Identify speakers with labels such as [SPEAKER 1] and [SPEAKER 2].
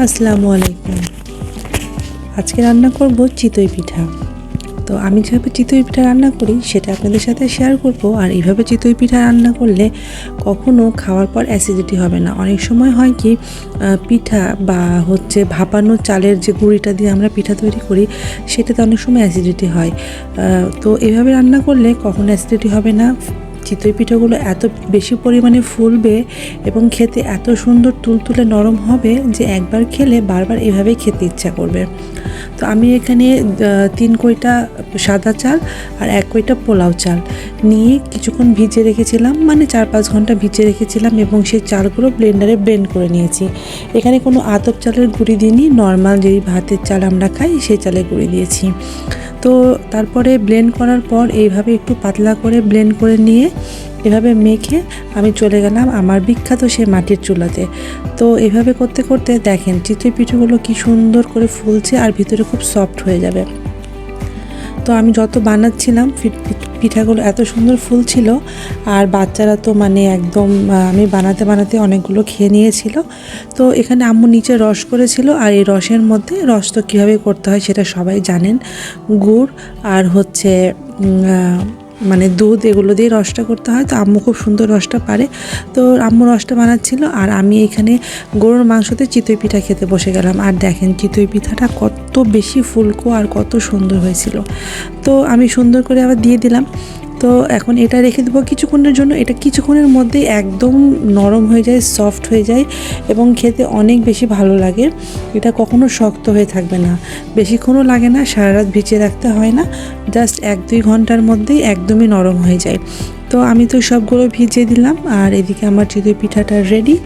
[SPEAKER 1] আসসালামু আলাইকুম। আজকে রান্না করব চিতই পিঠা। তো আমি যেভাবে চিতই পিঠা রান্না করি সেটা আপনাদের সাথে শেয়ার করব। আর এইভাবে চিতই পিঠা রান্না করলে কখনো খাওয়ার পর অ্যাসিডিটি হবে না। অনেক সময় হয় কি পিঠা বা ভাপানো চালের যে গুঁড়িটা দিয়ে আমরা পিঠা তৈরি করি সেটাতে অনেক সময় অ্যাসিডিটি হয়। তো এভাবে রান্না করলে কখনো অ্যাসিডিটি হবে না। চিতই পিঠাগুলো এত বেশি পরিমাণে ফুলবে এবং খেতে এত সুন্দর তুলতুলে নরম হবে যে একবার খেলে বারবার এভাবেই খেতে ইচ্ছা করবে। তো আমি এখানে 3 কইটা সাদা চাল আর 1 কইটা পোলাও চাল নিয়ে কিছুক্ষণ ভিজিয়ে রেখেছিলাম, মানে 4-5 ঘন্টা ভিজিয়ে রেখেছিলাম এবং সেই চালগুলো ব্লেন্ডারে ব্লেন্ড করে নিয়েছি। এখানে কোনো আতপ চালের গুঁড়ি দিইনি, নর্মাল যেই ভাতের চাল আমরা খাই সেই চালের গুঁড়ি দিয়েছি। তো তারপরে ব্লেন্ড করার পর এইভাবে একটু পাতলা করে ব্লেন্ড করে নিয়ে এভাবে মেখে আমি চলে গেলাম আমার বিখ্যাত সেই মাটির চুলাতে। তো এভাবে করতে করতে দেখেন চিতই পিঠাগুলো কি সুন্দর করে ফুলছে আর ভিতরে খুব সফট হয়ে যাবে। তো আমি যত বানাচ্ছিলাম পিঠাগুলো এত সুন্দর ফুলছিল আর বাচ্চারা তো মানে একদম আমি বানাতে বানাতে অনেকগুলো খেয়ে নিয়েছিল। তো এখানে আম্মু নিচে রস করেছিল আর এই রসের মধ্যে রস তো কীভাবে করতে হয় সেটা সবাই জানেন, গুড় আর মানে দুধ এগুলো দিয়ে রসটা করতে হয়। তো আম্মু খুব সুন্দর রসটা পারে, তো আম্মু রসটা বানাচ্ছিল আর আমি এখানে গরুর মাংসতে চিতই পিঠা খেতে বসে গেলাম। আর দেখেন চিতই পিঠাটা কত বেশি ফুলকো আর কত সুন্দর হয়েছিল। তো আমি সুন্দর করে আবার দিয়ে দিলাম। তো এখন এটা রেখে দেবো কিছুক্ষণের জন্য। এটা কিছুক্ষণের মধ্যেই একদম নরম হয়ে যায়, সফট হয়ে যায় এবং খেতে অনেক বেশি ভালো লাগে। এটা কখনো শক্ত হয়ে থাকবে না, বেশিক্ষণও লাগে না, সারা রাত ভিজিয়ে রাখতে হয় না, জাস্ট 1-2 ঘন্টার মধ্যেই একদমই নরম হয়ে যায়। তো আমি তো সবগুলো ভিজিয়ে দিলাম আর এদিকে আমার চিতই পিঠাটা রেডি।